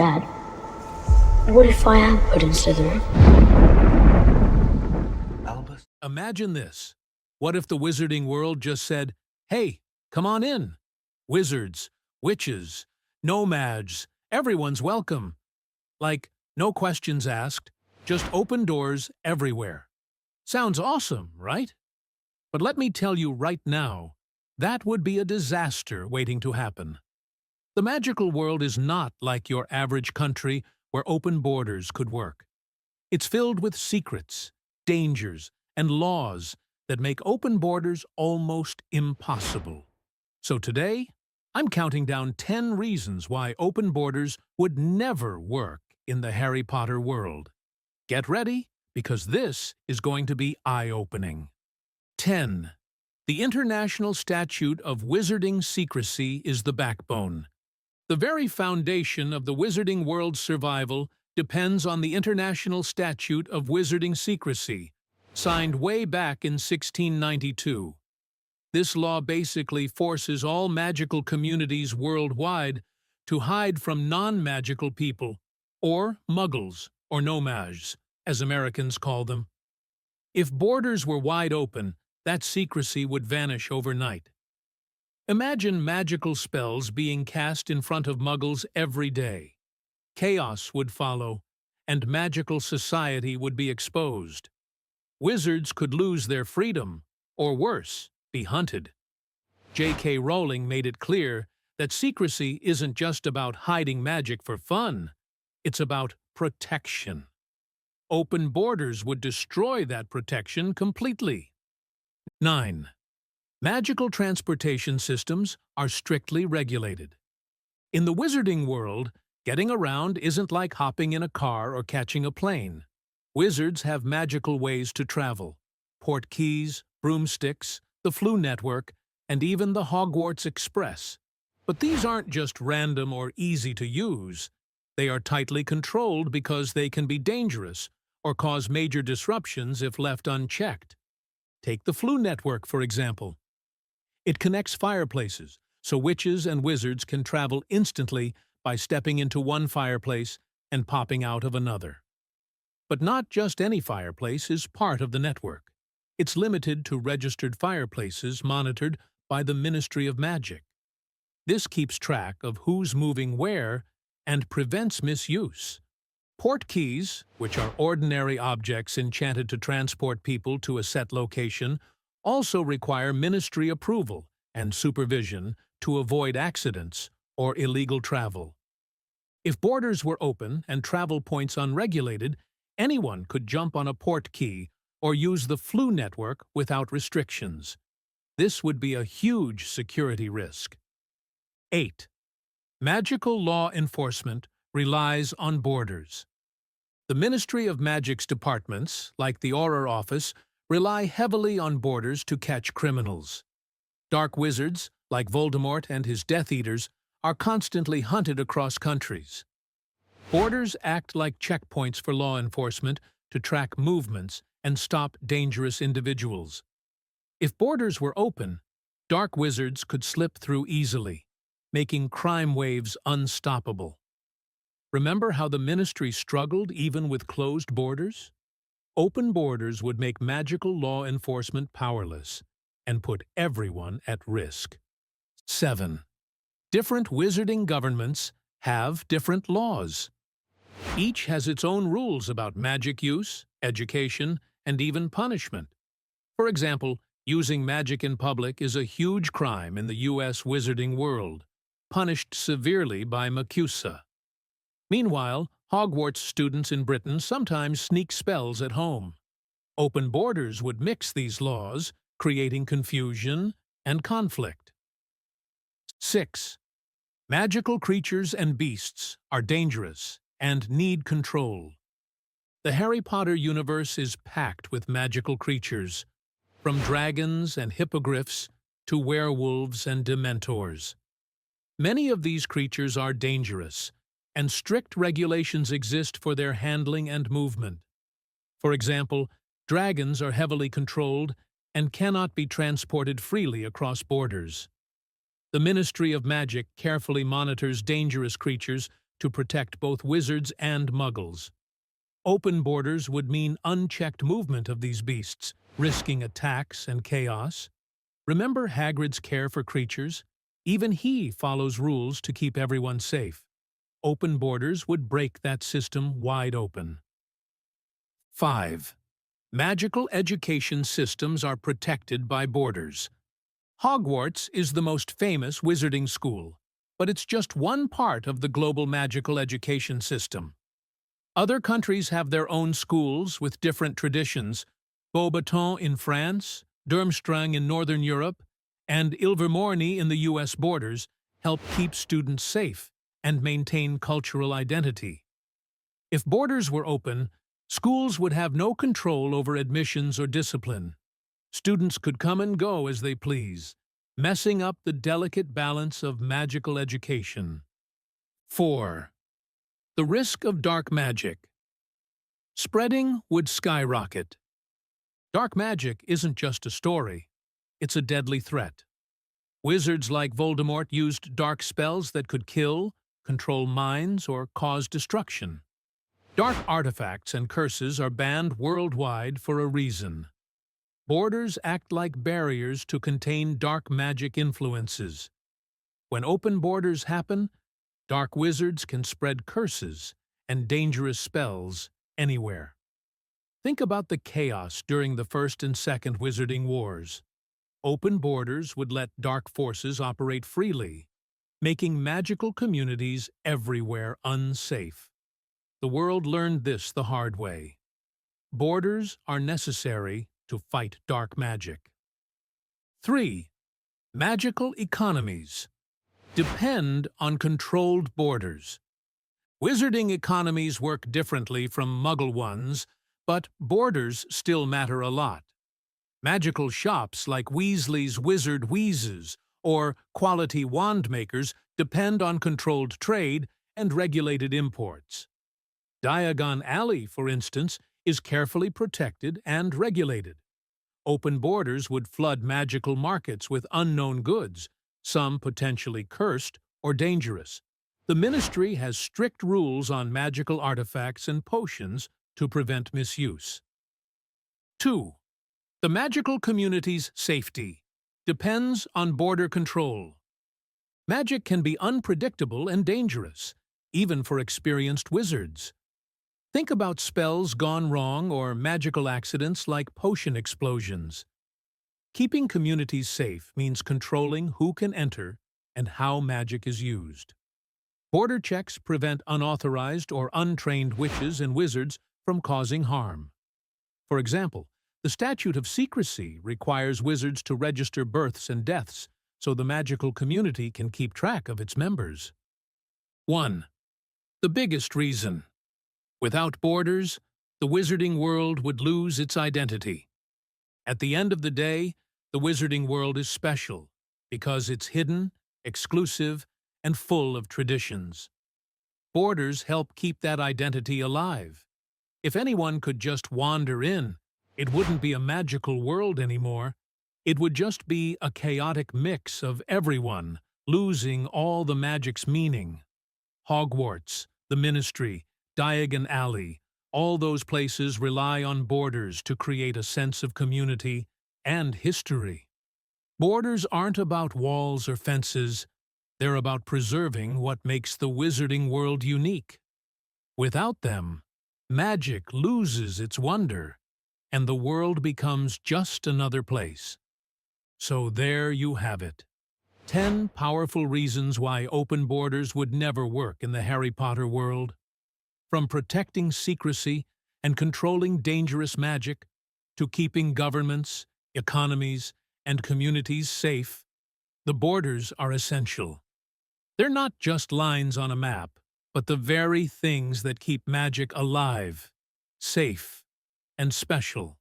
Dad, what if I am put in Slytherin? Albus? Imagine this. What if the wizarding world just said, "Hey, come on in. Wizards, witches, nomads, everyone's welcome." Like, no questions asked, just open doors everywhere. Sounds awesome, right? But let me tell you right now, that would be a disaster waiting to happen. The magical world is not like your average country where open borders could work. It's filled with secrets, dangers, and laws that make open borders almost impossible. So today, I'm counting down 10 reasons why open borders would never work in the Harry Potter world. Get ready, because this is going to be eye-opening. 10. The International Statute of Wizarding Secrecy is the backbone. The very foundation of the wizarding world's survival depends on the International Statute of Wizarding Secrecy, signed way back in 1692. This law basically forces all magical communities worldwide to hide from non-magical people, or muggles, or nomads, as Americans call them. If borders were wide open, that secrecy would vanish overnight. Imagine magical spells being cast in front of muggles every day. Chaos would follow, and magical society would be exposed. Wizards could lose their freedom, or worse, be hunted. JK Rowling made it clear that secrecy isn't just about hiding magic for fun, it's about protection. Open borders would destroy that protection completely. 9. Magical transportation systems are strictly regulated. In the wizarding world, getting around isn't like hopping in a car or catching a plane. Wizards have magical ways to travel: port keys, broomsticks, the Flu Network, and even the Hogwarts Express. But these aren't just random or easy to use. They are tightly controlled because they can be dangerous or cause major disruptions if left unchecked. Take the Flu Network, for example. It connects fireplaces, so witches and wizards can travel instantly by stepping into one fireplace and popping out of another. But not just any fireplace is part of the network. It's limited to registered fireplaces monitored by the Ministry of Magic. This keeps track of who's moving where and prevents misuse. Port keys, which are ordinary objects enchanted to transport people to a set location, also require ministry approval and supervision to avoid accidents or illegal travel. If borders were open and travel points unregulated, anyone could jump on a port key or use the Flu Network without restrictions. This would be a huge security risk. 8. Magical law enforcement relies on borders. The Ministry of Magic's departments, like the Auror Office, rely heavily on borders to catch criminals. Dark wizards, like Voldemort and his Death Eaters, are constantly hunted across countries. Borders act like checkpoints for law enforcement to track movements and stop dangerous individuals. If borders were open, dark wizards could slip through easily, making crime waves unstoppable. Remember how the ministry struggled even with closed borders? Open borders would make magical law enforcement powerless and put everyone at risk. 7. Different wizarding governments have different laws. Each has its own rules about magic use, education, and even punishment. For example, using magic in public is a huge crime in the U.S. wizarding world, punished severely by MACUSA. Meanwhile, Hogwarts students in Britain sometimes sneak spells at home. Open borders would mix these laws, creating confusion and conflict. 6. Magical creatures and beasts are dangerous and need control. The Harry Potter universe is packed with magical creatures, from dragons and hippogriffs to werewolves and dementors. Many of these creatures are dangerous, and strict regulations exist for their handling and movement. For example, dragons are heavily controlled and cannot be transported freely across borders. The Ministry of Magic carefully monitors dangerous creatures to protect both wizards and muggles. Open borders would mean unchecked movement of these beasts, risking attacks and chaos. Remember Hagrid's care for creatures? Even he follows rules to keep everyone safe. Open borders would break that system wide open. 5. Magical education systems are protected by borders. Hogwarts is the most famous wizarding school, but it's just one part of the global magical education system. Other countries have their own schools with different traditions. Beauxbatons in France, Durmstrang in Northern Europe, and Ilvermorny in the U.S. borders help keep students safe and maintain cultural identity. If borders were open, schools would have no control over admissions or discipline. Students could come and go as they please, messing up the delicate balance of magical education. 4. The risk of dark magic. Spreading would skyrocket. Dark magic isn't just a story, it's a deadly threat. Wizards like Voldemort used dark spells that could kill, control minds, or cause destruction. Dark artifacts and curses are banned worldwide for a reason. Borders act like barriers to contain dark magic influences. When open borders happen, dark wizards can spread curses and dangerous spells anywhere. Think about the chaos during the First and Second Wizarding Wars. Open borders would let dark forces operate freely, making magical communities everywhere unsafe. The world learned this the hard way. Borders are necessary to fight dark magic. 3. Magical economies depend on controlled borders. Wizarding economies work differently from Muggle ones, but borders still matter a lot. Magical shops like Weasley's Wizard Wheezes or Quality Wand Makers depend on controlled trade and regulated imports. Diagon Alley, for instance, is carefully protected and regulated. Open borders would flood magical markets with unknown goods, some potentially cursed or dangerous. The Ministry has strict rules on magical artifacts and potions to prevent misuse. 2. The magical community's safety depends on border control. Magic can be unpredictable and dangerous, even for experienced wizards. Think about spells gone wrong or magical accidents like potion explosions. Keeping communities safe means controlling who can enter and how magic is used. Border checks prevent unauthorized or untrained witches and wizards from causing harm. For example, the Statute of Secrecy requires wizards to register births and deaths so the magical community can keep track of its members. 1. The biggest reason. Without borders, the wizarding world would lose its identity. At the end of the day, the wizarding world is special because it's hidden, exclusive, and full of traditions. Borders help keep that identity alive. If anyone could just wander in, it wouldn't be a magical world anymore. It would just be a chaotic mix of everyone, losing all the magic's meaning. Hogwarts, the Ministry, Diagon Alley, all those places rely on borders to create a sense of community and history. Borders aren't about walls or fences. They're about preserving what makes the wizarding world unique. Without them, magic loses its wonder, and the world becomes just another place. So there you have it. 10 powerful reasons why open borders would never work in the Harry Potter world. From protecting secrecy and controlling dangerous magic to keeping governments, economies, and communities safe, the borders are essential. They're not just lines on a map, but the very things that keep magic alive, safe, and special.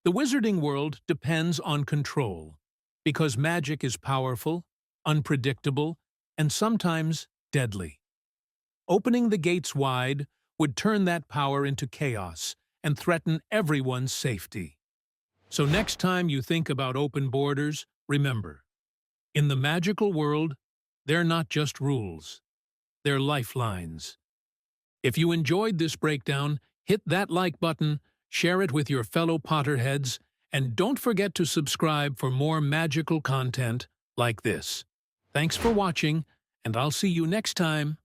The wizarding world depends on control, because magic is powerful, unpredictable, and sometimes deadly. Opening the gates wide would turn that power into chaos and threaten everyone's safety. So next time you think about open borders, remember, in the magical world, they're not just rules. their lifelines. If you enjoyed this breakdown, hit that like button, share it with your fellow Potterheads, and don't forget to subscribe for more magical content like this. Thanks for watching, and I'll see you next time.